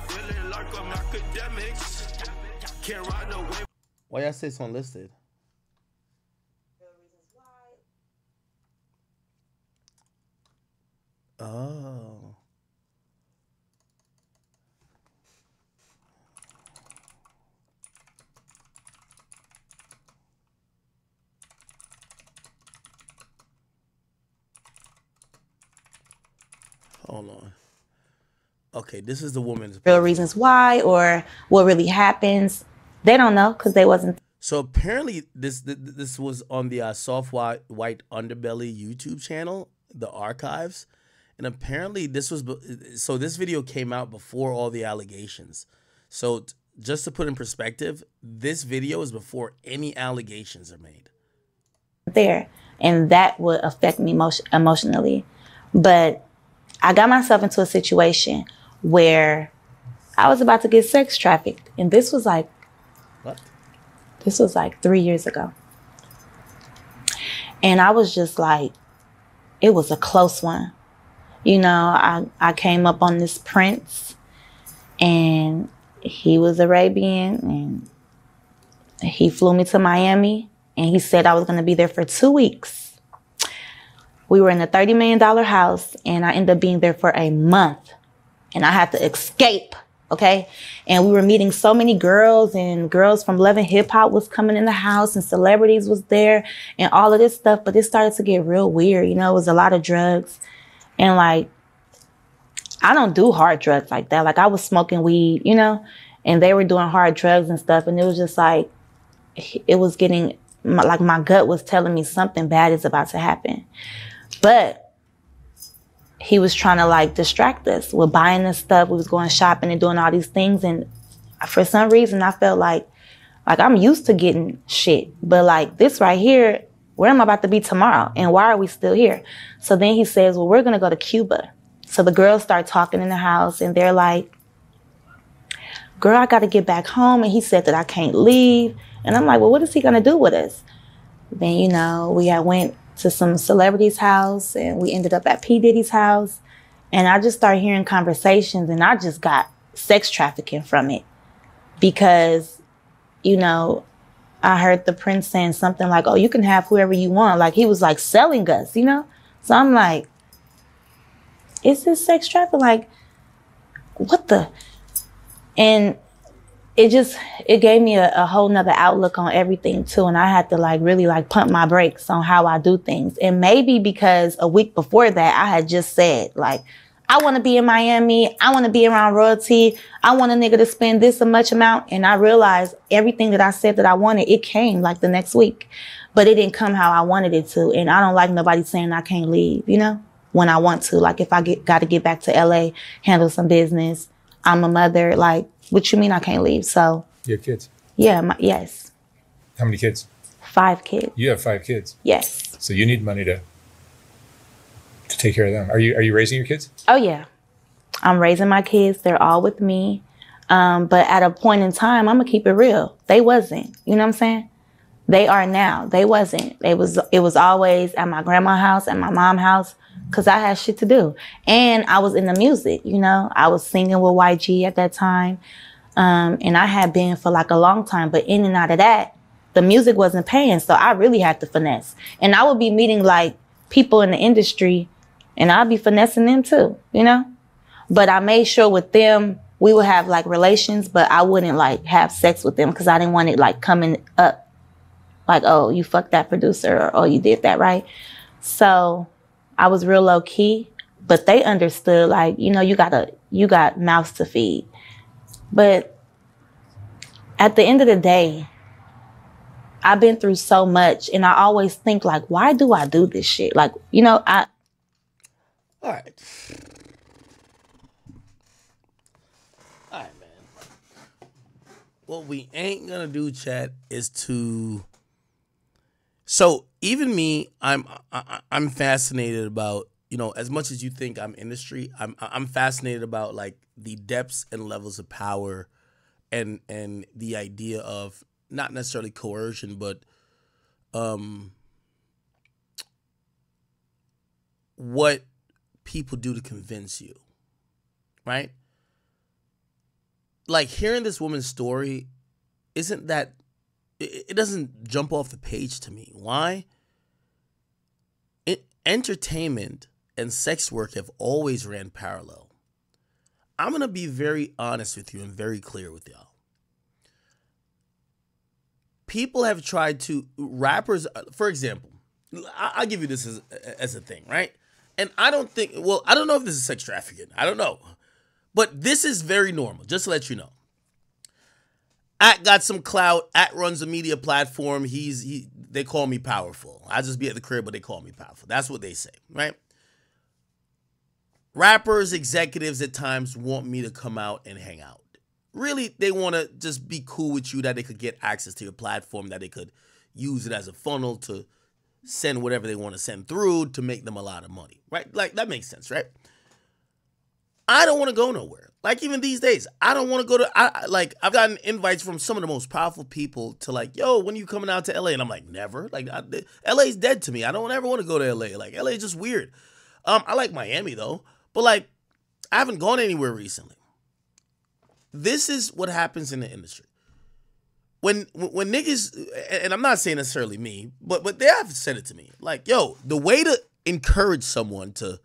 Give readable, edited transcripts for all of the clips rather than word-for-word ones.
feeling like I'm Akademiks. Can't ride no wave. Why y'all say it's unlisted? Oh. Hold on. Okay, this is the woman's real reasons why or what really happens. They don't know because they wasn't. So apparently this was on the Soft White Underbelly YouTube channel, the archives, and apparently this was this video came out before all the allegations. So just to put in perspective, this video is before any allegations are made. There, and that would affect me emotionally, but I got myself into a situation where I was about to get sex trafficked, and this was like, what? This was like 3 years ago. And I was just like, it was a close one. You know, I came up on this prince, and he was Arabian, and he flew me to Miami, and he said I was going to be there for 2 weeks. We were in a $30 million house, and I ended up being there for a month, and I had to escape. Okay. And we were meeting so many girls, and girls from Love and Hip Hop was coming in the house, and celebrities was there and all of this stuff. But it started to get real weird. You know, it was a lot of drugs, and like, I don't do hard drugs like that. Like I was smoking weed, you know, and they were doing hard drugs and stuff. And it was just like, it was getting like my gut was telling me something bad is about to happen. But he was trying to like distract us with buying this stuff. We was going shopping and doing all these things. And for some reason, I felt like I'm used to getting shit. But like this right here, where am I about to be tomorrow? And why are we still here? So then he says, well, we're going to go to Cuba. So the girls start talking in the house, and they're like, girl, I got to get back home. And he said that I can't leave. And I'm like, well, what is he going to do with us? Then, you know, we had went to some celebrity's house, and we ended up at P. Diddy's house. And I just started hearing conversations, and I just got sex trafficking from it. Because, you know, I heard the prince saying something like, oh, you can have whoever you want. Like he was like selling us, you know? So I'm like, is this sex trafficking? Like, what the? And it gave me a whole nother outlook on everything too. And I had to like really like pump my brakes on how I do things. And maybe because a week before that, I had just said like, I want to be in Miami. I want to be around royalty. I want a nigga to spend this much amount. And I realized everything that I said that I wanted, it came like the next week, but it didn't come how I wanted it to. And I don't like nobody saying I can't leave, you know, when I want to. Like if I got to get back to LA, handle some business, I'm a mother, like, what you mean I can't leave? So you have kids? Yeah, yes. How many kids? 5 kids. You have 5 kids? Yes. So you need money to take care of them. Are you raising your kids? Oh yeah, I'm raising my kids. They're all with me. But at a point in time, I'm gonna keep it real. They wasn't. You know what I'm saying? They are now. They wasn't. It was always at my grandma's house, at my mom's house, because I had shit to do. And I was in the music, you know. I was singing with YG at that time. And I had been for like a long time. But in and out of that, the music wasn't paying. So I really had to finesse. And I would be meeting like people in the industry, and I'd be finessing them too, you know. But I made sure with them, we would have like relations, but I wouldn't like have sex with them because I didn't want it like coming up. Like, oh, you fucked that producer, or oh, you did that, right? So I was real low key, but they understood, like, you know, you got mouths to feed. But at the end of the day, I've been through so much, and I always think like, why do I do this shit? Like, you know, All right, man. What we ain't gonna do, chat, is to. So even me, I'm fascinated about, you know, as much as you think I'm industry, I'm fascinated about like the depths and levels of power, and the idea of not necessarily coercion, but what people do to convince you, right? like hearing this woman's story isn't that, it doesn't jump off the page to me. Why? Entertainment and sex work have always ran parallel. I'm going to be very honest with you and very clear with y'all. People have tried to, rappers, for example, I'll give you this as a thing, right? And I don't think, well, I don't know if this is sex trafficking. I don't know. But this is very normal, just to let you know. At got some clout. At runs a media platform. They call me powerful. I just be at the crib, but they call me powerful. That's what they say, right? Rappers, executives at times want me to come out and hang out. Really, they want to just be cool with you, that they could get access to your platform, that they could use it as a funnel to send whatever they want to send through to make them a lot of money, right? Like, that makes sense, right? I don't want to go nowhere. Like, even these days, I don't want to go to, I've gotten invites from some of the most powerful people to like, yo, when are you coming out to LA? And I'm like, never. Like, LA's dead to me. I don't ever want to go to LA. Like, LA is just weird. I like Miami though, but like, I haven't gone anywhere recently. This is what happens in the industry. When niggas, and I'm not saying necessarily me, but they have said it to me. Like, yo, the way to encourage someone to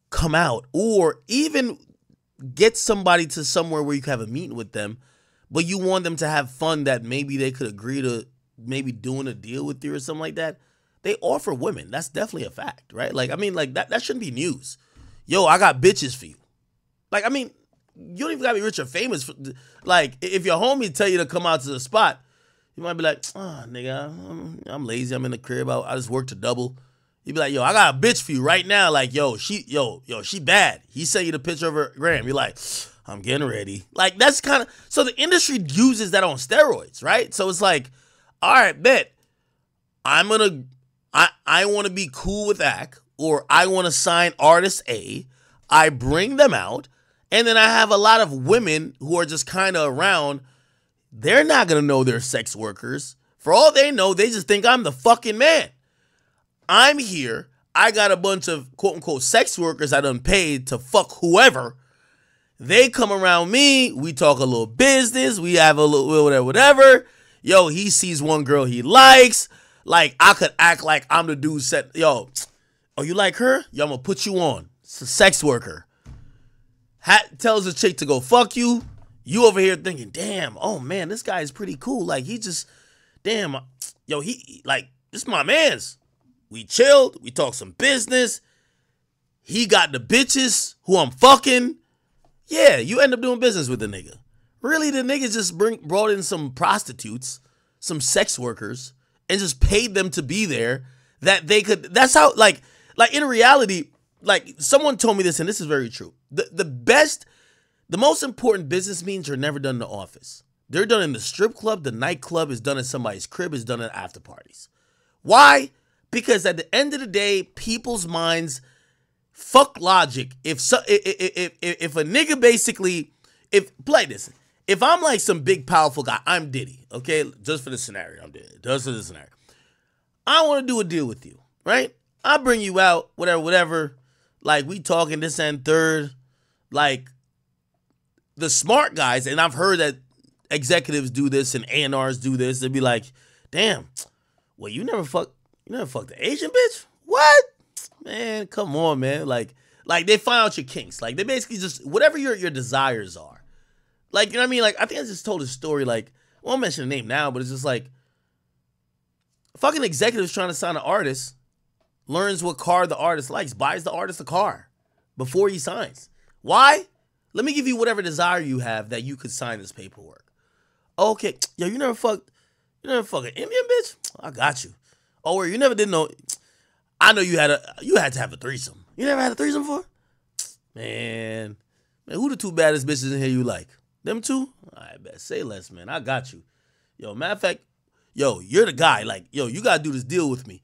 come out, or even get somebody to somewhere where you can have a meeting with them, but you want them to have fun, that maybe they could agree to maybe doing a deal with you or something like that, they offer women. That's definitely a fact, right? Like, I mean, like, that shouldn't be news. Yo, I got bitches for you. Like, I mean, you don't even gotta be rich or famous. Like, if your homie tell you to come out to the spot, you might be like, oh, nigga, I'm lazy. I'm in the crib. I just worked a double. You'd be like, yo, I got a bitch for you right now. Like, yo, she bad. He sent you the picture of her gram. You're like, I'm getting ready. Like, that's kind of, so the industry uses that on steroids, right? So it's like, all right, bet. I want to be cool with Ak, or I want to sign artist A. I bring them out, and then I have a lot of women who are just kind of around. They're not going to know they're sex workers. For all they know, they just think I'm the fucking man. I'm here. I got a bunch of quote-unquote sex workers I done paid to fuck whoever. They come around me. We talk a little business. We have a little whatever. Yo, he sees one girl he likes. Like, I could act like I'm the dude set. Yo, oh, you like her? Yo, I'm going to put you on. It's a sex worker. Tells the chick to go fuck you. You over here thinking, damn, oh man, this guy is pretty cool. Like, he just, damn, yo, he, like, this is my man's. We chilled. We talked some business. He got the bitches who I'm fucking. Yeah, you end up doing business with the nigga. Really, the nigga just brought in some prostitutes, some sex workers, and just paid them to be there, that they could, that's how, like in reality, like, someone told me this, and this is very true. The most important business meetings are never done in the office. They're done in the strip club, the nightclub, is done at somebody's crib, is done at after parties. Because at the end of the day, people's minds, fuck logic. If a nigga basically, play this. If I'm like some big powerful guy, I'm Diddy, okay? Just for the scenario, I'm Diddy. Just for the scenario. I want to do a deal with you, right? I bring you out, whatever. Like, we talking this and third. Like, the smart guys, and I've heard that executives do this and A&Rs do this. They'd be like, damn, well, you never fucked the Asian bitch? What? Man, come on, man. Like they find out your kinks. Like, they basically just, whatever your desires are. Like, you know what I mean? Like, I think I just told a story, like, I won't mention the name now, but it's just like, fucking executives trying to sign an artist, learns what car the artist likes, buys the artist a car before he signs. Why? Let me give you whatever desire you have that you could sign this paperwork. Okay, yo, you never fucked an Indian bitch? I got you. Oh, where you never did know? I know you had to have a threesome. You never had a threesome before? Man, who the two baddest bitches in here you like? Them two? I bet. Say less, man. I got you. Yo, matter of fact, yo, you're the guy. Like, yo, you gotta do this deal with me.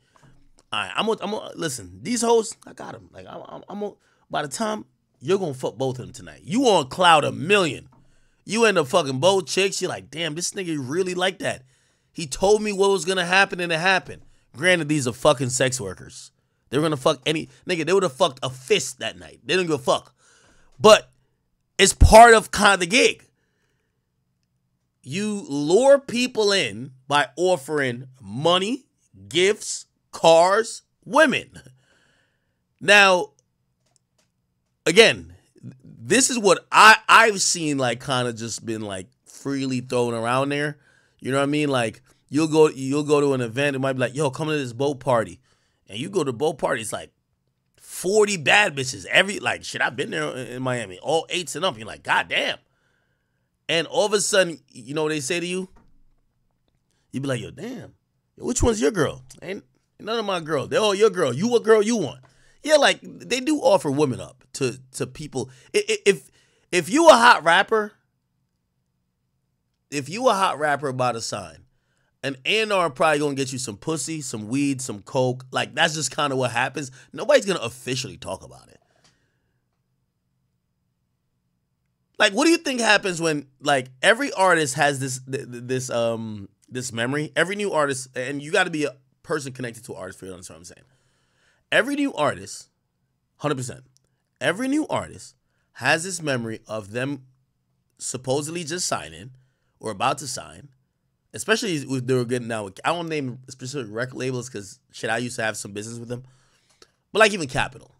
All right, I'm gonna listen. These hoes, I got them. Like, I'm gonna, by the time you're gonna fuck both of them tonight, you on cloud 1,000,000. You end up fucking both chicks. You're like, damn, this nigga really like that. He told me what was gonna happen, and it happened. Granted, these are fucking sex workers. They were gonna fuck any nigga. They would have fucked a fist that night. They didn't give a fuck. But It's part of kind of the gig. You lure people in by offering money, gifts, cars, women. Now, again, this is what I've seen, like, kind of just been like freely thrown around there. You know what I mean? Like, you'll go to an event, it might be like, yo, come to this boat party. And you go to the boat party, it's like 40 bad bitches. Like, shit, I've been there in Miami. All 8s and up. You're like, God damn. And all of a sudden, you know what they say to you? You be like, yo, damn. Yo, which one's your girl? Ain't none of my girls. They're all your girl. You what girl you want? Yeah, like, they do offer women up to people. If you a hot rapper, about a sign, an A&R probably gonna get you some pussy, some weed, some coke. Like, that's just kind of what happens. Nobody's gonna officially talk about it. Like, what do you think happens when, like, every artist has this memory? Every new artist, and you got to be a person connected to an artist for you to understand what I'm saying. Every new artist, 100%, every new artist has this memory of them supposedly just signing or about to sign, especially if they were getting now. I won't name specific record labels because, shit, I used to have some business with them. But, like, even Capitol.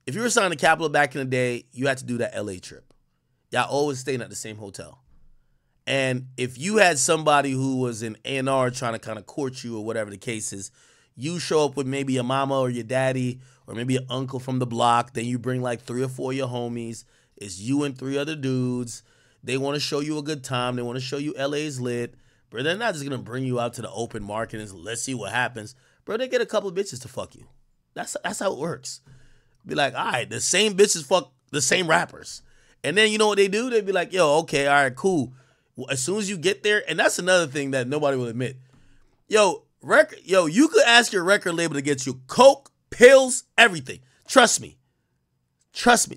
If you were signed to Capitol back in the day, you had to do that LA trip. Y'all always staying at the same hotel. And if you had somebody who was in A&R trying to kind of court you or whatever the case is, you show up with maybe your mama or your daddy or maybe your uncle from the block. Then you bring like 3 or 4 of your homies. It's you and 3 other dudes. They want to show you a good time. They want to show you LA's lit. Bro, they're not just going to bring you out to the open market and let's see what happens. Bro, they get a couple of bitches to fuck you. That's how it works. Be like, all right, the same bitches fuck the same rappers. And then you know what they do? They be like, yo, okay, all right, cool. Well, as soon as you get there, and that's another thing that nobody will admit. Yo, you could ask your record label to get you coke, pills, everything. Trust me.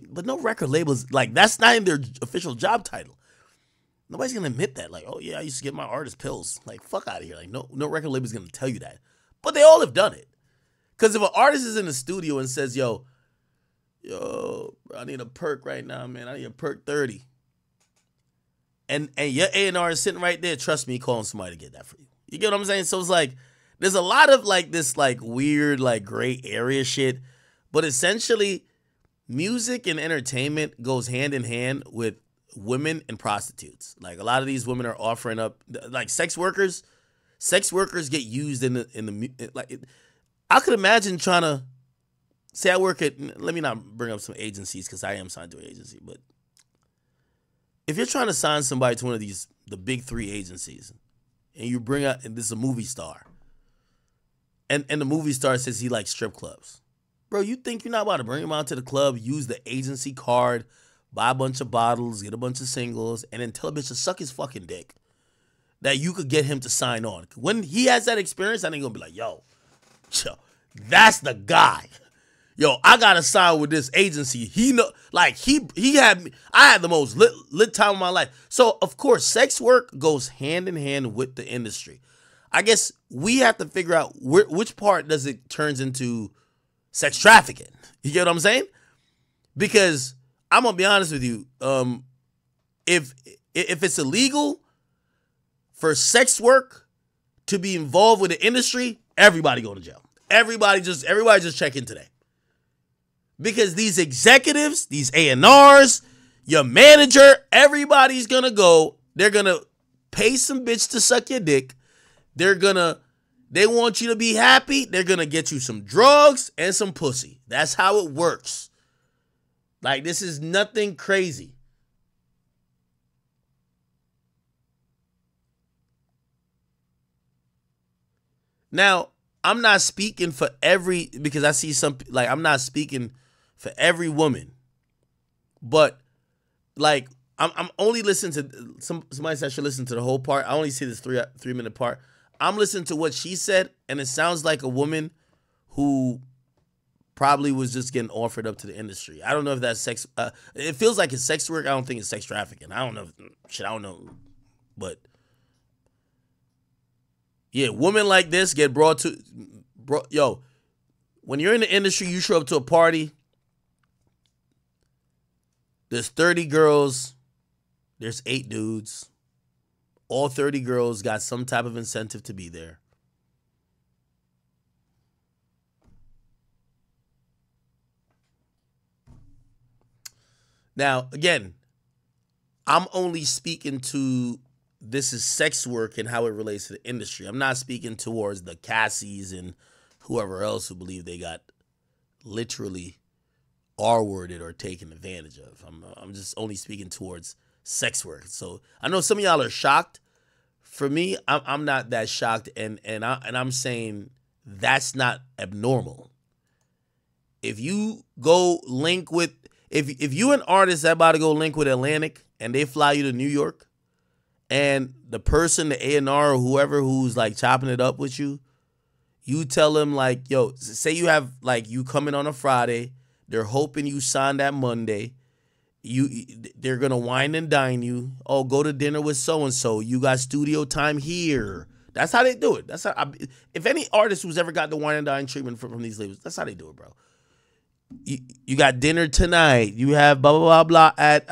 But no record labels, like, that's not in their official job title. Nobody's gonna admit that. Like, oh yeah, I used to get my artist pills. Like, fuck out of here. Like, no record label's gonna tell you that. But they all have done it. Because if an artist is in the studio and says, yo, I need a perk right now, man. I need a perk 30. And your A&R is sitting right there. Trust me, calling somebody to get that for you. You get what I'm saying? So it's like, there's a lot of like this like weird like gray area shit. But essentially, music and entertainment goes hand in hand with women and prostitutes. Like, a lot of these women are offering up, like, sex workers. Sex workers get used in the like. I could imagine trying to say I work at, let me not bring up some agencies because I am signed to an agency, but if you're trying to sign somebody to one of these, the big 3 agencies, and you bring out, and this is a movie star, and the movie star says he likes strip clubs. Bro, you think you're not about to bring him out to the club, use the agency card, buy a bunch of bottles, get a bunch of singles, and then tell a bitch to suck his fucking dick, that you could get him to sign on? When he has that experience, I ain't gonna be like, yo, that's the guy. Yo, I gotta sign with this agency. He know, like, he had me. I had the most lit time of my life. So of course, sex work goes hand in hand with the industry. I guess we have to figure out which part does it turns into sex trafficking. You get what I'm saying? Because I'm gonna be honest with you. If it's illegal for sex work to be involved with the industry, everybody go to jail. Everybody just check in today. Because these executives, these A&Rs, your manager, everybody's going to go. They're going to pay some bitch to suck your dick. They want you to be happy. They're going to get you some drugs and some pussy. That's how it works. Like, this is nothing crazy. Now, I'm not speaking for because I see some, like, I'm not speaking for every woman, but like, I'm only listening to somebody said I should listen to the whole part. I only see this 3-minute part. I'm listening to what she said, and it sounds like a woman who probably was just getting offered up to the industry. I don't know if that's sex. It feels like it's sex work. I don't think it's sex trafficking. I don't know. I don't know. But yeah, women like this get brought to, yo, when you're in the industry, you show up to a party, There's 30 girls. There's 8 dudes. All 30 girls got some type of incentive to be there. Now, again, I'm only speaking to this is sex work and how it relates to the industry. I'm not speaking towards the Cassies and whoever else who believe they got literally R-worded or taken advantage of. I'm just only speaking towards sex work. So I know some of y'all are shocked. For me, I'm not that shocked, and I'm saying that's not abnormal. If you go link with, if you an artist that about to go link with Atlantic and they fly you to New York, and the person, the A&R or whoever who's like chopping it up with you, you tell them like, yo, say you have like you coming on a Friday, they're hoping you sign that Monday. They're gonna wine and dine you. Oh, go to dinner with so and so. You got studio time here. That's how they do it. That's how. If any artist who's ever got the wine and dine treatment from these labels, that's how they do it, bro. You got dinner tonight. You have blah blah blah blah at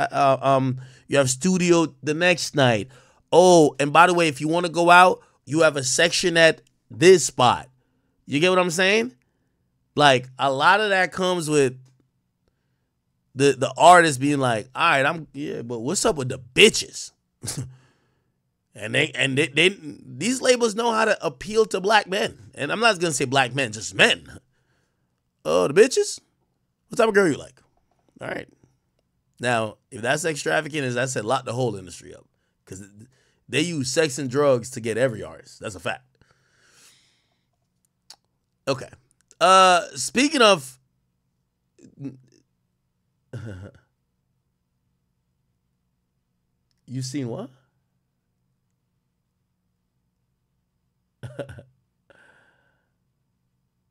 you have studio the next night. Oh, and by the way, if you want to go out, you have a section at this spot. You get what I'm saying? Like a lot of that comes with the artist being like, all right, but what's up with the bitches? and they these labels know how to appeal to black men. And I'm not gonna say black men, just men. Oh, the bitches? What type of girl you like? All right. Now, if that's extravagant, as I said, lock the whole industry up. Because they use sex and drugs to get every artist. That's a fact. Okay. Speaking of you seen what?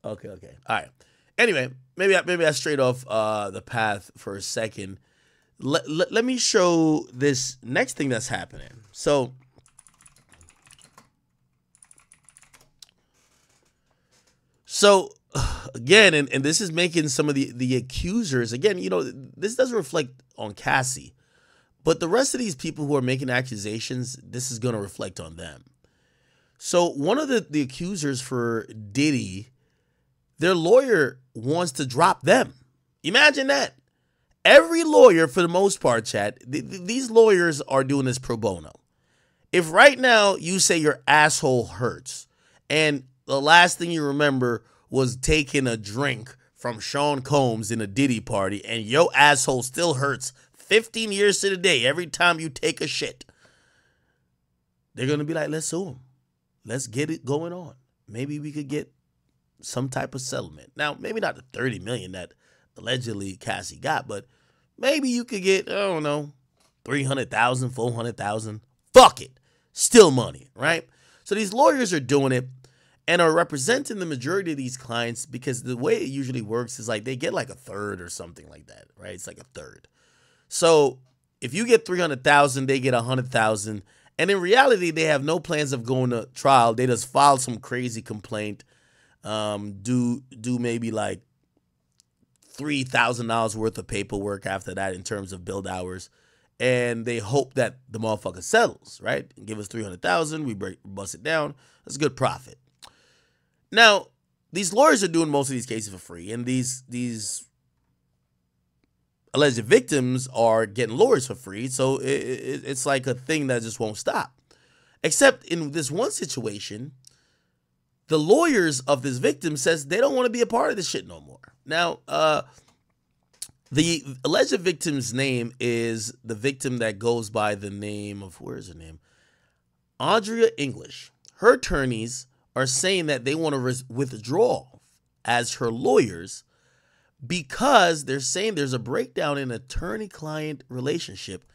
Okay. All right. Anyway, maybe I strayed off the path for a second. Let me show this next thing that's happening. So again, and this is making some of the accusers, again, you know, this doesn't reflect on Cassie, but the rest of these people who are making accusations, this is going to reflect on them. So one of the accusers for Diddy, their lawyer wants to drop them. Imagine that. Every lawyer, for the most part, Chad, these lawyers are doing this pro bono. If right now you say your asshole hurts and the last thing you remember was taking a drink from Sean Combs in a Diddy party and your asshole still hurts 15 years to the day every time you take a shit, they're going to be like, let's sue him. Let's get it going on. Maybe we could get some type of settlement. Now, maybe not the $30 million that allegedly Cassie got, but maybe you could get, I don't know, $300,000, $400,000. Fuck it. Still money, right? So these lawyers are doing it and are representing the majority of these clients because the way it usually works is like they get like a third or something like that, right? It's like a third. So if you get $300,000, they get $100,000. And in reality, they have no plans of going to trial. They just file some crazy complaint, do maybe like $3,000 worth of paperwork after that in terms of build hours. And they hope that the motherfucker settles, right? And give us $300,000, we bust it down. That's a good profit. Now, these lawyers are doing most of these cases for free, and these alleged victims are getting lawyers for free, so it's like a thing that just won't stop. Except in this one situation, the lawyers of this victim says they don't want to be a part of this shit no more. Now, the alleged victim's name is the victim that goes by the name of, where's her name? Andrea English. Her attorneys are saying that they want to withdraw as her lawyers because they're saying there's a breakdown in attorney-client relationship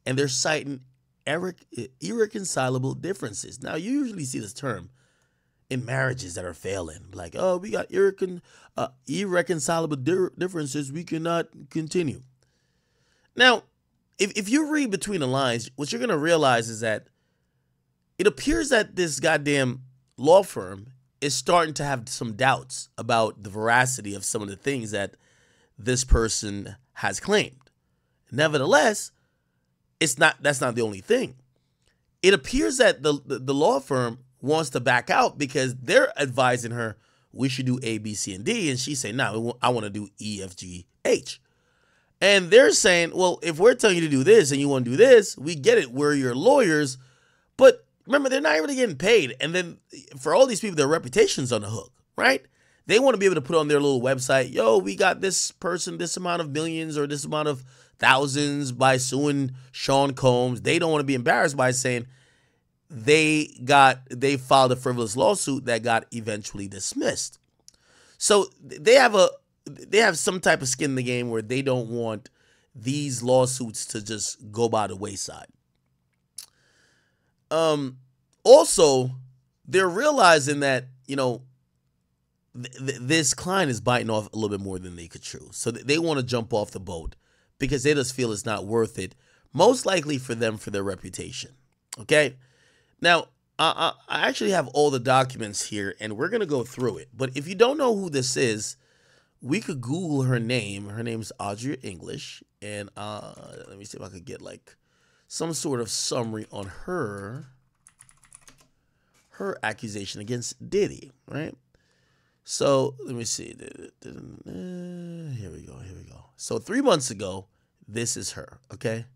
and they're citing irreconcilable differences. Now, you usually see this term in marriages that are failing. Like, oh, we got irreconcilable differences. We cannot continue. Now, if you read between the lines, what you're going to realize is that it appears that this goddamn law firm is starting to have some doubts about the veracity of some of the things that this person has claimed. Nevertheless, that's not the only thing. It appears that the law firm wants to back out because they're advising her we should do A, B, C, and D, and she's saying, no, I want to do E, F, G, H. And they're saying, well, if we're telling you to do this and you want to do this, we get it. We're your lawyers. But remember, they're not really getting paid. And then for all these people, their reputation's on the hook, right? They want to be able to put on their little website, yo, we got this person, this amount of millions or this amount of thousands by suing Sean Combs. They don't want to be embarrassed by saying they filed a frivolous lawsuit that got eventually dismissed. So they have some type of skin in the game where they don't want these lawsuits to just go by the wayside. Also, they're realizing that, this client is biting off a little bit more than they could chew. So they want to jump off the boat because they just feel it's not worth it, most likely for them, for their reputation. Okay? Now, I actually have all the documents here, and we're going to go through it. But if you don't know who this is, we could Google her name. Her name's Audrey English. And let me see if I could get like some sort of summary on her accusation against Diddy, right? So let me see. Here we go. So 3 months ago, this is her, okay?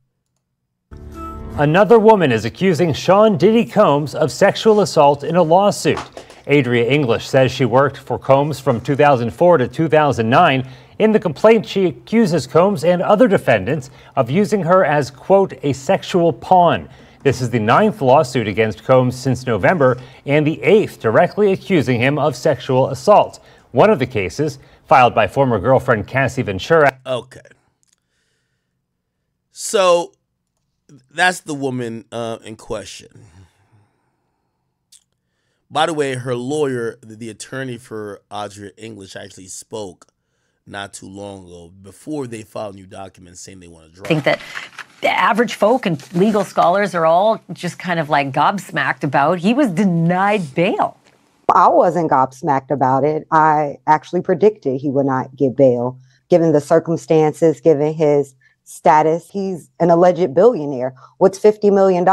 Another woman is accusing Sean Diddy Combs of sexual assault in a lawsuit. Adria English says she worked for Combs from 2004 to 2009. In the complaint, she accuses Combs and other defendants of using her as, quote, a sexual pawn. This is the 9th lawsuit against Combs since November and the 8th directly accusing him of sexual assault. One of the cases, filed by former girlfriend Cassie Ventura. Okay. So that's the woman in question. By the way, her lawyer, the attorney for Audrey English, actually spoke not too long ago before they filed new documents saying they want to drop. I think that the average folk and legal scholars are all just kind of like gobsmacked about. He was denied bail. I wasn't gobsmacked about it. I actually predicted he would not get bail, given the circumstances, given his status. He's an alleged billionaire. What's $50 million?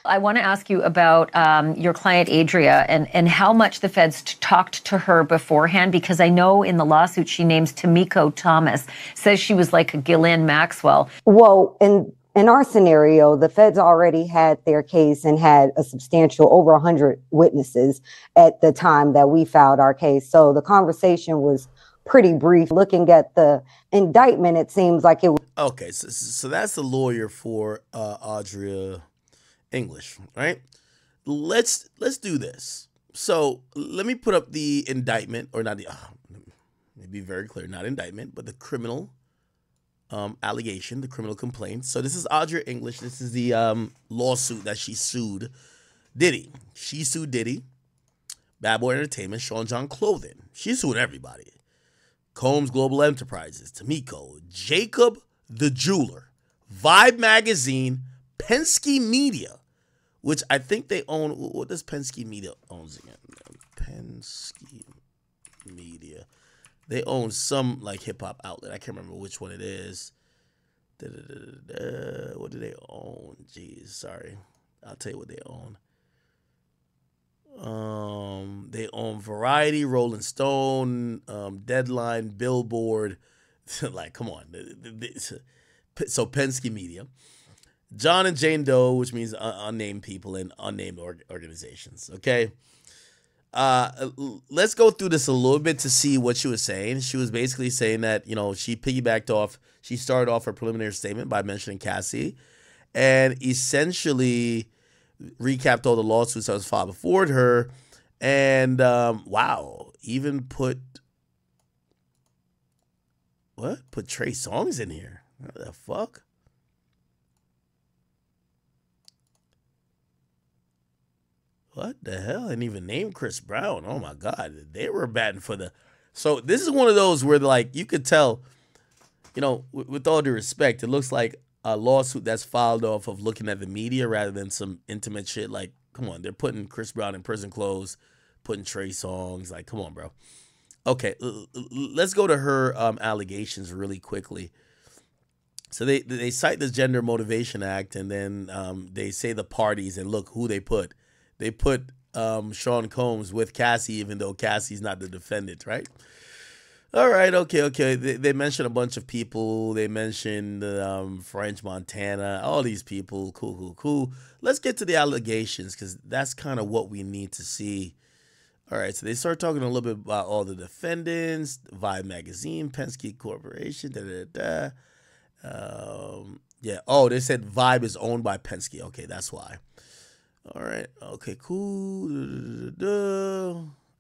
I want to ask you about your client, Adria, and how much the feds talked to her beforehand, because I know in the lawsuit she names Tamiko Thomas, says she was like a Ghislaine Maxwell. Well, in our scenario, the feds already had their case and had a substantial over 100 witnesses at the time that we filed our case. So the conversation was pretty brief. Looking at the indictment, it seems like it was. Okay, so that's the lawyer for Audrey English, right? Let's do this. So let me put up the indictment, or not the. Let me be very clear, not indictment, but the criminal allegation, the criminal complaint. So this is Audrey English. This is the lawsuit that she sued Diddy. She sued Diddy, Bad Boy Entertainment, Sean John Clothing. She sued everybody. Combs Global Enterprises, Tamiko, Jacob the Jeweler, Vibe Magazine, Penske Media, which I think they own. What does Penske Media owns again? Penske Media. They own some like hip hop outlet. I can't remember which one it is. What do they own? Jeez, sorry. I'll tell you what they own. They own Variety, Rolling Stone, Deadline, Billboard. Like, come on. So Penske Media, John and Jane Doe, which means unnamed people and unnamed organizations. Okay. Let's go through this a little bit to see what she was saying. She was basically saying that, she piggybacked off. She started off her preliminary statement by mentioning Cassie and essentially recapped all the lawsuits that was filed before her. And, wow, even put Trey Songz in here. What the fuck? What the hell? I didn't even name Chris Brown. Oh my God. They were batting for the. So this is one of those where, like, you could tell, with all due respect, it looks like a lawsuit that's filed off of looking at the media rather than some intimate shit. Like, come on, they're putting Chris Brown in prison clothes, putting Trey Songz. Like, come on, bro. Okay, let's go to her allegations really quickly. So they cite this Gender Motivation Act, and then they say the parties, and look who they put. They put Sean Combs with Cassie, even though Cassie's not the defendant, right? All right, okay. They mentioned a bunch of people. They mentioned French Montana, all these people. Cool. Let's get to the allegations, because that's kind of what we need to see. All right, so they start talking a little bit about all the defendants, Vibe Magazine, Penske Corporation, yeah. Oh, they said Vibe is owned by Penske. Okay, that's why. All right. Okay, cool.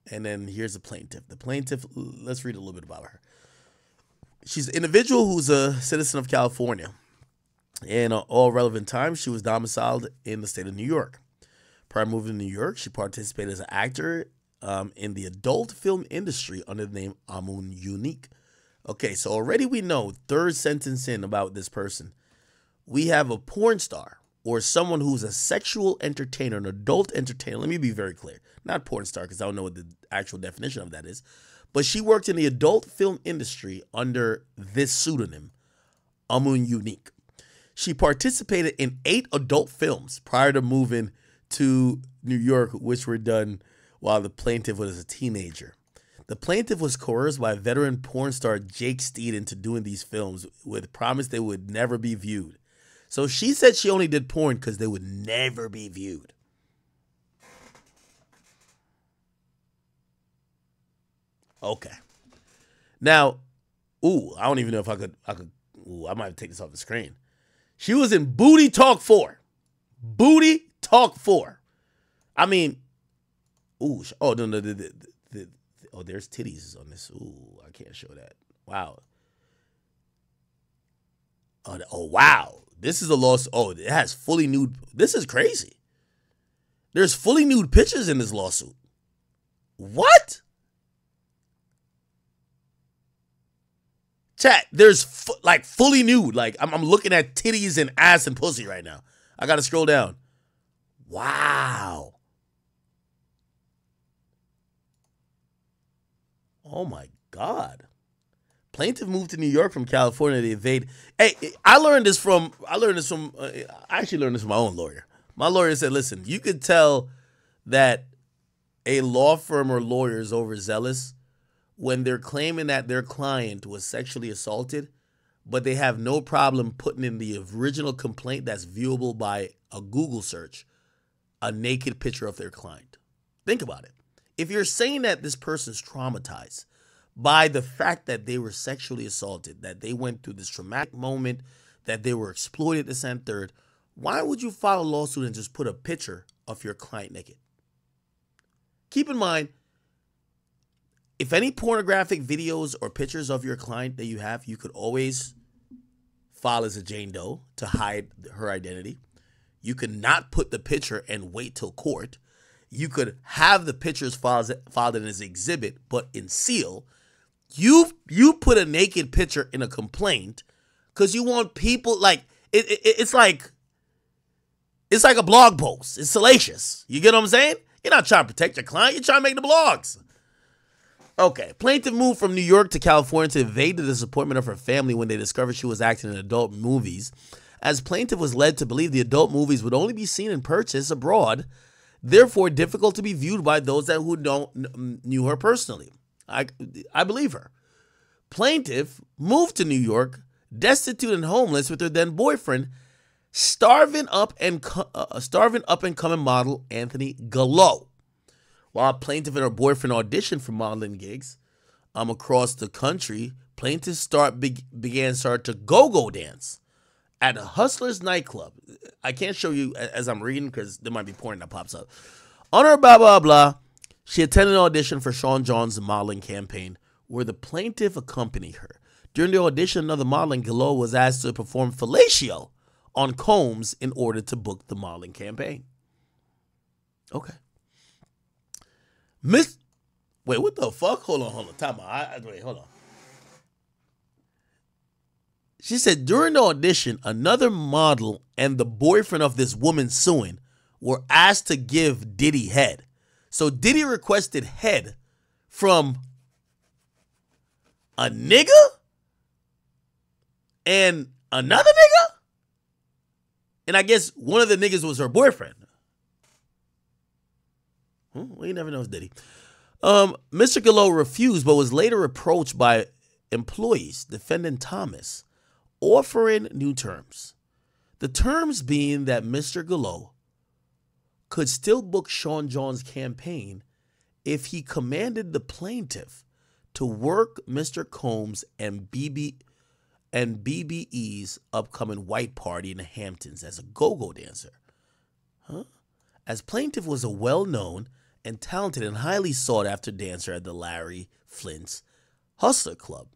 And then here's the plaintiff. The plaintiff, let's read a little bit about her. She's an individual who's a citizen of California. In all relevant times, she was domiciled in the state of New York. Prior to moving to New York, she participated as an actor in the adult film industry under the name Amun Unique. Okay, so already we know, third sentence in about this person, we have a porn star or someone who's a sexual entertainer, an adult entertainer. Let me be very clear. Not porn star, because I don't know what the actual definition of that is. But she worked in the adult film industry under this pseudonym, Amun Unique. She participated in 8 adult films prior to moving to New York, which were done while the plaintiff was a teenager. The plaintiff was coerced by veteran porn star Jake Steed into doing these films with promise they would never be viewed. So she said she only did porn because they would never be viewed. Okay. Now, I don't even know if I could, I might take this off the screen. She was in Booty Talk 4. Booty Talk 4. I mean, no, there's titties on this. I can't show that. Wow. Wow. This is a loss. It has fully nude. This is crazy. There's fully nude pictures in this lawsuit. What? Chat, there's fully nude. Like, I'm looking at titties and ass and pussy right now. I got to scroll down. Wow. Oh my God. Plaintiff moved to New York from California to evade. Hey, I actually learned this from my own lawyer. My lawyer said, listen, you could tell that a law firm or lawyer is overzealous when they're claiming that their client was sexually assaulted, but they have no problem putting in the original complaint that's viewable by a Google search, a naked picture of their client. Think about it. If you're saying that this person's traumatized by the fact that they were sexually assaulted, that they went through this traumatic moment, that they were exploited, this and third, why would you file a lawsuit and just put a picture of your client naked? Keep in mind, if any pornographic videos or pictures of your client that you have, you could always file as a Jane Doe to hide her identity. You could not put the picture and wait till court. You could have the pictures filed in as exhibit, but in seal. You put a naked picture in a complaint because you want people it's like a blog post. It's salacious. You get what I'm saying? You're not trying to protect your client. You're trying to make the blogs. Okay. Plaintiff moved from New York to California to evade the disappointment of her family when they discovered she was acting in adult movies. As plaintiff was led to believe the adult movies would only be seen and purchased abroad, therefore difficult to be viewed by those who don't knew her personally. I believe her. Plaintiff moved to New York, destitute and homeless, with her then boyfriend, starving up and coming model Anthony Gallo. While plaintiff and her boyfriend auditioned for modeling gigs across the country, plaintiff began to go-go dance at a Hustlers nightclub. I can't show you as I'm reading because there might be porn that pops up. On her blah, blah, blah, she attended an audition for Sean John's modeling campaign where the plaintiff accompanied her. During the audition of the modeling, Gallo was asked to perform fellatio on Combs in order to book the modeling campaign. Okay. Wait, what the fuck? Hold on. Time out. Wait, hold on. She said during the audition, another model and the boyfriend of this woman suing were asked to give Diddy head. So Diddy requested head from a nigga and Another nigga? And I guess one of the niggas was her boyfriend. Well, you never know, it's Diddy. Mr. Gallo refused, but was later approached by employees, defendant Thomas, offering new terms. The terms being that Mr. Gallo could still book Sean John's campaign if he commanded the plaintiff to work Mr. Combs and BBE's upcoming white party in the Hamptons as a go-go dancer. As plaintiff was a well-known and talented and highly sought-after dancer at the Larry Flint's Hustler Club.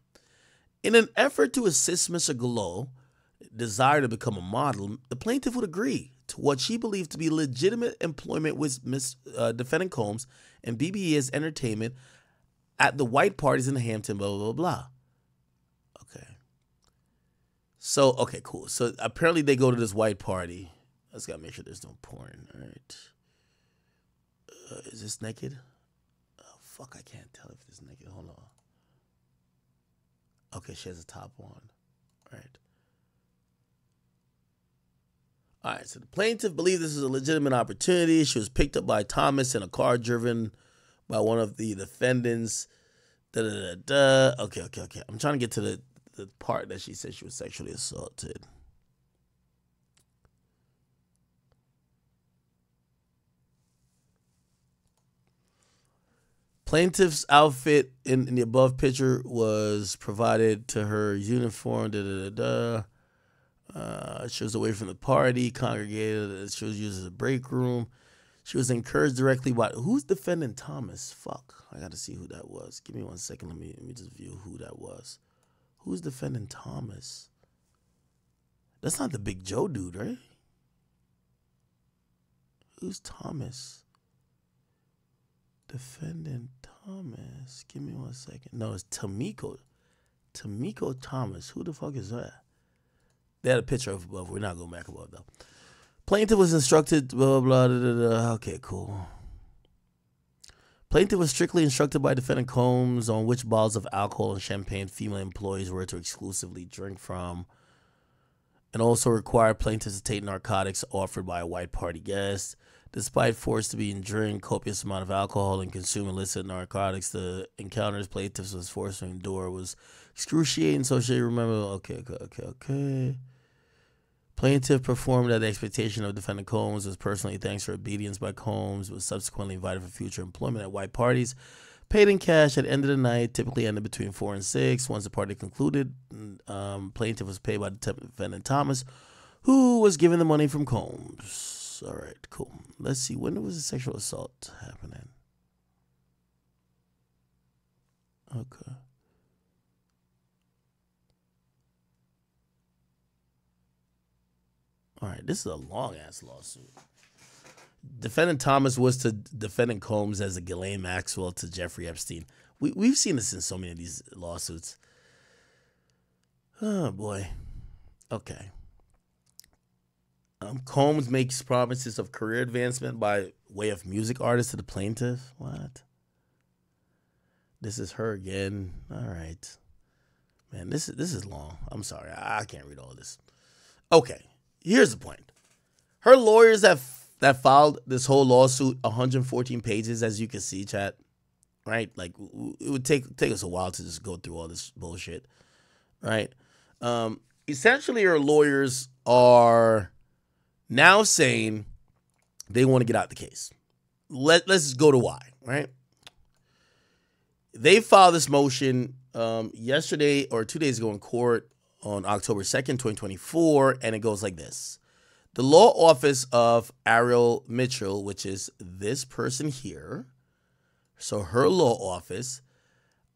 In an effort to assist Mr. Gallo, desire to become a model, the plaintiff would agree to what she believed to be legitimate employment with defendant Combs and BBE's entertainment at the white parties in the Hampton, blah, blah, blah, blah. Okay. So, okay, cool. So apparently they go to this white party. I just gotta make sure there's no porn. All right. Is this naked? Oh, fuck, I can't tell if this is naked. Hold on. Okay, she has a top on. All right. All right, so the plaintiff believed this is a legitimate opportunity. She was picked up by Thomas in a car driven by one of the defendants. Okay. I'm trying to get to the part that she said she was sexually assaulted. Plaintiff's outfit in the above picture was provided to her uniform. She was away from the party, congregated. She was used as a break room. She was encouraged directly by who's defending Thomas? Fuck, I got to see who that was. Give me 1 second. Let me just view who that was. Who's defending Thomas? That's not the Big Joe dude, right? Who's Thomas? Defendant Thomas. Give me 1 second. No, it's Tamiko. Tamiko Thomas. Who the fuck is that? They had a picture of above. We're not going back above, though. Plaintiff was instructed, blah, blah, blah, blah, blah. Okay, cool. Plaintiff was strictly instructed by defendant Combs on which bottles of alcohol and champagne female employees were to exclusively drink from, and also required plaintiffs to take narcotics offered by a white party guest. Despite forced to be in drink copious amount of alcohol and consume illicit narcotics, the encounters plaintiffs was forced to endure was excruciating. So she remember, okay. Plaintiff performed at the expectation of defendant Combs, was personally thanks for obedience by Combs, was subsequently invited for future employment at white parties, paid in cash at the end of the night, typically ended between 4 and 6. Once the party concluded, plaintiff was paid by the defendant Thomas, who was given the money from Combs. All right, cool. Let's see. When was the sexual assault happening? Okay. All right, this is a long-ass lawsuit. Defendant Thomas was to defendant Combs as a Ghislaine Maxwell to Jeffrey Epstein. We've seen this in so many of these lawsuits. Oh, boy. Okay. Combs makes promises of career advancement by way of music artist to the plaintiff. What? This is her again. All right. Man, this is long. I'm sorry. I can't read all this. Okay. Here's the point. Her lawyers that filed this whole lawsuit, 114 pages, as you can see, chat. Right? Like, it would take us a while to just go through all this bullshit. Right? Essentially, her lawyers are now saying they want to get out the case. Let's go to why, right? They filed this motion yesterday or 2 days ago in court on October 2nd, 2024, and it goes like this. The law office of Ariel Mitchell, which is this person here, so her law office,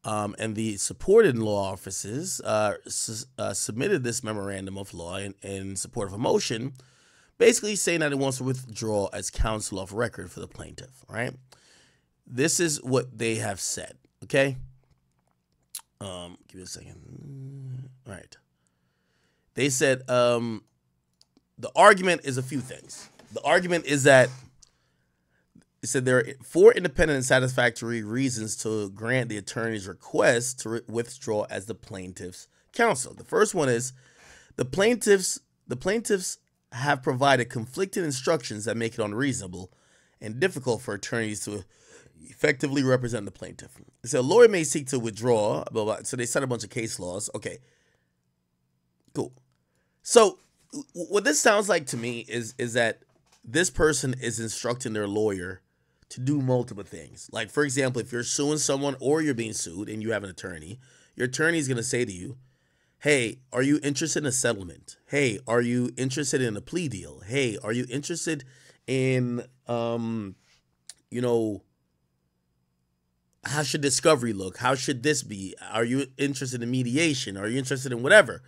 and the supported law offices submitted this memorandum of law in support of a motion, basically saying that it wants to withdraw as counsel of record for the plaintiff, right? This is what they have said, okay? Give me a second. All right. They said the argument is a few things. The argument is that it said there are 4 independent and satisfactory reasons to grant the attorney's request to withdraw as the plaintiff's counsel. The first one is The plaintiffs have provided conflicting instructions that make it unreasonable and difficult for attorneys to effectively represent the plaintiff. So a lawyer may seek to withdraw, so they cite a bunch of case laws. Okay, cool. So what this sounds like to me is that this person is instructing their lawyer to do multiple things. Like, for example, if you're suing someone or you're being sued and you have an attorney, your attorney is going to say to you, hey, are you interested in a settlement? Hey, are you interested in a plea deal? Hey, are you interested in, how should discovery look? How should this be? Are you interested in mediation? Are you interested in whatever?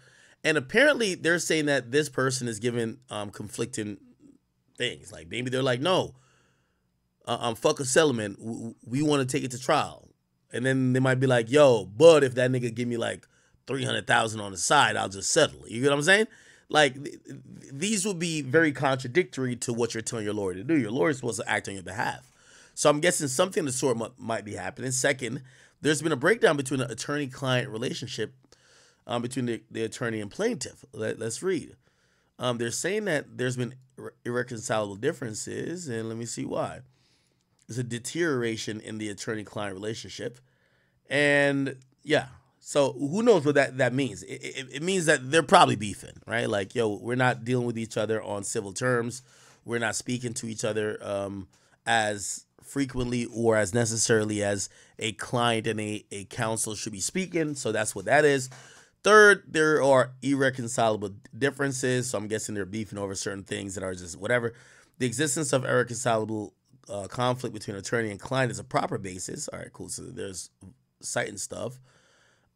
And apparently they're saying that this person is giving conflicting things. Like, maybe they're like, no, fuck a settlement. We want to take it to trial. And then they might be like, yo, but if that nigga give me like $300,000 on the side, I'll just settle it. You get what I'm saying? Like, these would be very contradictory to what you're telling your lawyer to do. Your lawyer's supposed to act on your behalf. So I'm guessing something of the sort might be happening. Second, there's been a breakdown between the attorney-client relationship between the attorney and plaintiff. Let's read. They're saying that there's been irreconcilable differences, and let me see why. There's a deterioration in the attorney-client relationship. And, yeah. So who knows what that means? It means that they're probably beefing, right? Like, yo, we're not dealing with each other on civil terms. We're not speaking to each other as frequently or as necessarily as a client and a counsel should be speaking. So that's what that is. Third, there are irreconcilable differences. So I'm guessing they're beefing over certain things that are just whatever. The existence of irreconcilable conflict between attorney and client is a proper basis. All right, cool. So there's citing stuff.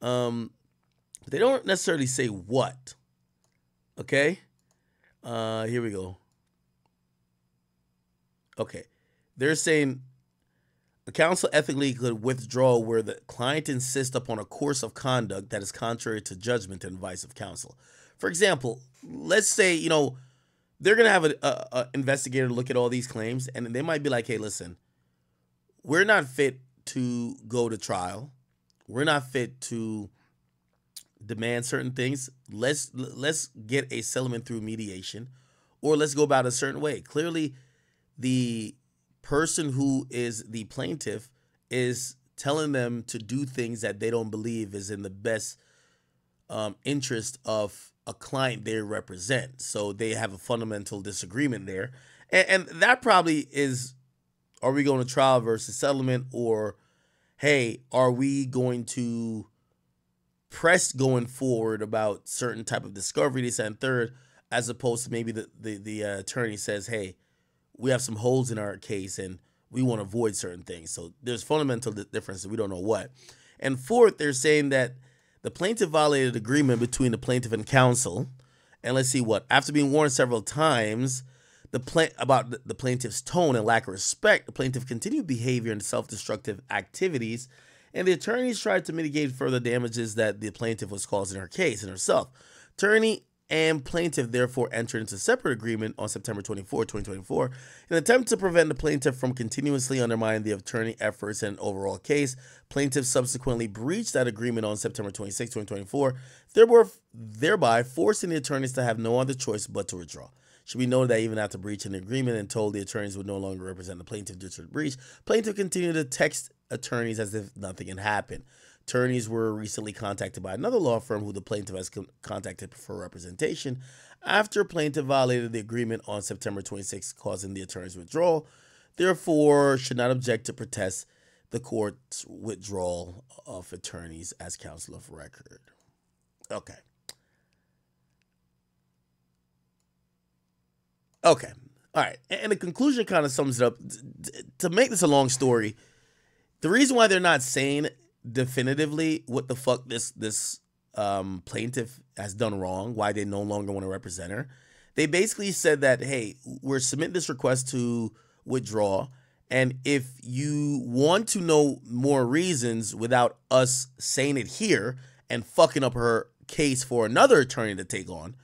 They don't necessarily say what. Okay. Here we go. Okay. They're saying a counsel ethically could withdraw where the client insists upon a course of conduct that is contrary to judgment and advice of counsel. For example, let's say, they're going to have a investigator look at all these claims, and they might be like, hey, listen, we're not fit to go to trial. We're not fit to demand certain things. Let's get a settlement through mediation, or let's go about a certain way. Clearly, the person who is the plaintiff is telling them to do things that they don't believe is in the best interest of a client they represent. So they have a fundamental disagreement there. And that probably is, are we going to trial versus settlement, or, hey, are we going to press going forward about certain type of discovery, this and third, as opposed to maybe the attorney says, hey, we have some holes in our case and we want to avoid certain things. So there's fundamental differences. We don't know what. And fourth, they're saying that the plaintiff violated agreement between the plaintiff and counsel. And let's see what. After being warned several times about the plaintiff's tone and lack of respect, the plaintiff continued behavior and self-destructive activities, and the attorneys tried to mitigate further damages that the plaintiff was causing her case and herself. Attorney and plaintiff therefore entered into a separate agreement on September 24, 2024, in an attempt to prevent the plaintiff from continuously undermining the attorney efforts and overall case. Plaintiff subsequently breached that agreement on September 26, 2024, thereby forcing the attorneys to have no other choice but to withdraw. Should be noted that even after breaching the agreement and told the attorneys would no longer represent the plaintiff due to the breach, plaintiff continued to text attorneys as if nothing had happened. Attorneys were recently contacted by another law firm who the plaintiff has contacted for representation after plaintiff violated the agreement on September 26, causing the attorney's withdrawal. Therefore, should not object to protest the court's withdrawal of attorneys as counsel of record. Okay. Okay. All right. And the conclusion kind of sums it up. To make this a long story, the reason why they're not saying definitively what the fuck this plaintiff has done wrong, why they no longer want to represent her, they basically said that, hey, we're submitting this request to withdraw, and if you want to know more reasons without us saying it here and fucking up her case for another attorney to take on,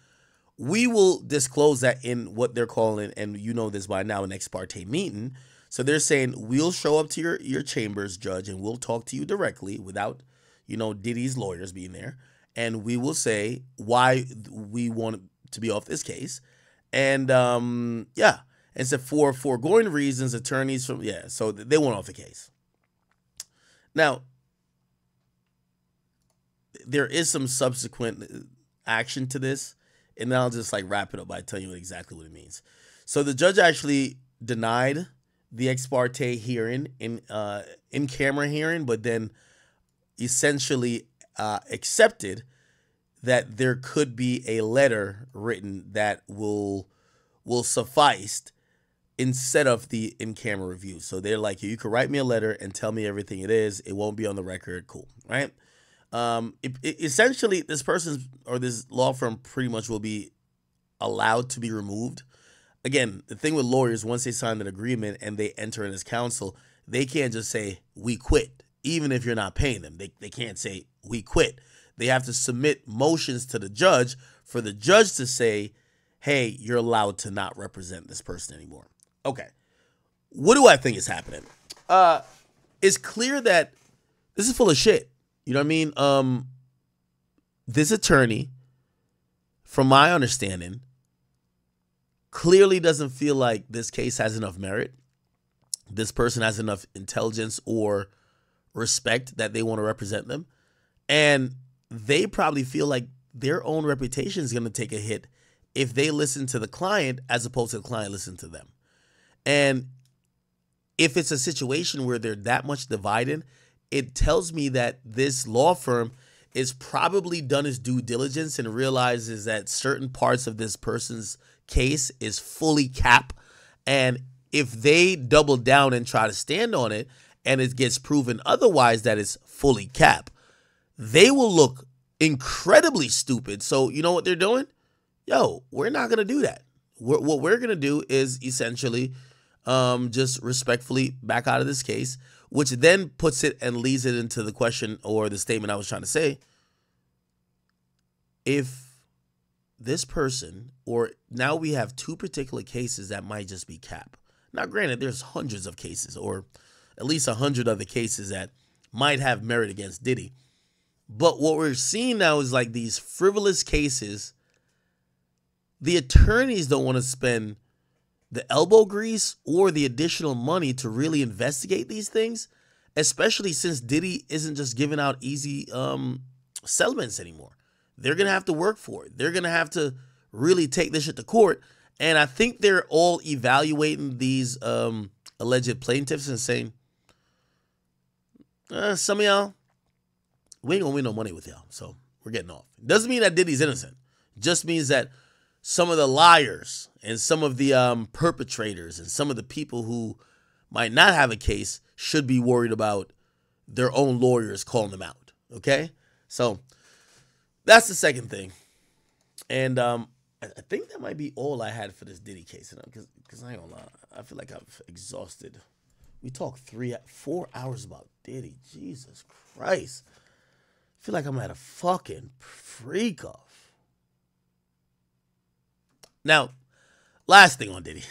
we will disclose that in what they're calling, and you know this by now, an ex parte meeting. So they're saying, we'll show up to your chambers, judge, and we'll talk to you directly without, Diddy's lawyers being there. and we will say why we want to be off this case. And yeah, and so for foregoing reasons, attorneys from so they want off the case. Now, there is some subsequent action to this, and then I'll just like wrap it up by telling you exactly what it means. So the judge actually denied the ex parte hearing in camera hearing, but then essentially accepted that there could be a letter written that will suffice instead of the in-camera review. So they're like, you could write me a letter and tell me everything it is. It won't be on the record. Cool, right? Essentially, this person or this law firm pretty much will be allowed to be removed. Again, the thing with lawyers, once they sign an agreement and they enter in as counsel, they can't just say, we quit, even if you're not paying them. They can't say, we quit. They have to submit motions to the judge for the judge to say, hey, you're allowed to not represent this person anymore. Okay. What do I think is happening? It's clear that this is full of shit. You know what I mean? This attorney, from my understanding, clearly doesn't feel like this case has enough merit. This person has enough intelligence or respect that they want to represent them. And they probably feel like their own reputation is going to take a hit if they listen to the client as opposed to the client listen to them. And if it's a situation where they're that much divided, it tells me that this law firm is probably done its due diligence and realizes that certain parts of this person's case is fully cap. And if they double down and try to stand on it and it gets proven otherwise that it's fully cap, they will look incredibly stupid. So you know what they're doing? Yo, we're not going to do that. What we're going to do is essentially just respectfully back out of this case, which then puts it and leads it into the question or the statement I was trying to say. If this person, or now we have two particular cases that might just be cap. Now, granted, there's hundreds of cases, or at least 100 other cases that might have merit against Diddy. But what we're seeing now is like these frivolous cases. The attorneys don't want to spend the elbow grease or the additional money to really investigate these things, especially since Diddy isn't just giving out easy settlements anymore. They're going to have to work for it. They're going to have to really take this shit to court. And I think they're all evaluating these alleged plaintiffs and saying, some of y'all, we ain't going to win no money with y'all, so we're getting off. Doesn't mean that Diddy's innocent. Just means that some of the liars and some of the perpetrators and some of the people who might not have a case should be worried about their own lawyers calling them out, okay? So that's the second thing. And I think that might be all I had for this Diddy case, because I ain't gonna lie, I feel like I've exhausted. We talked 4 hours about Diddy. Jesus Christ. I feel like I'm at a fucking freak off. Now, last thing on Diddy.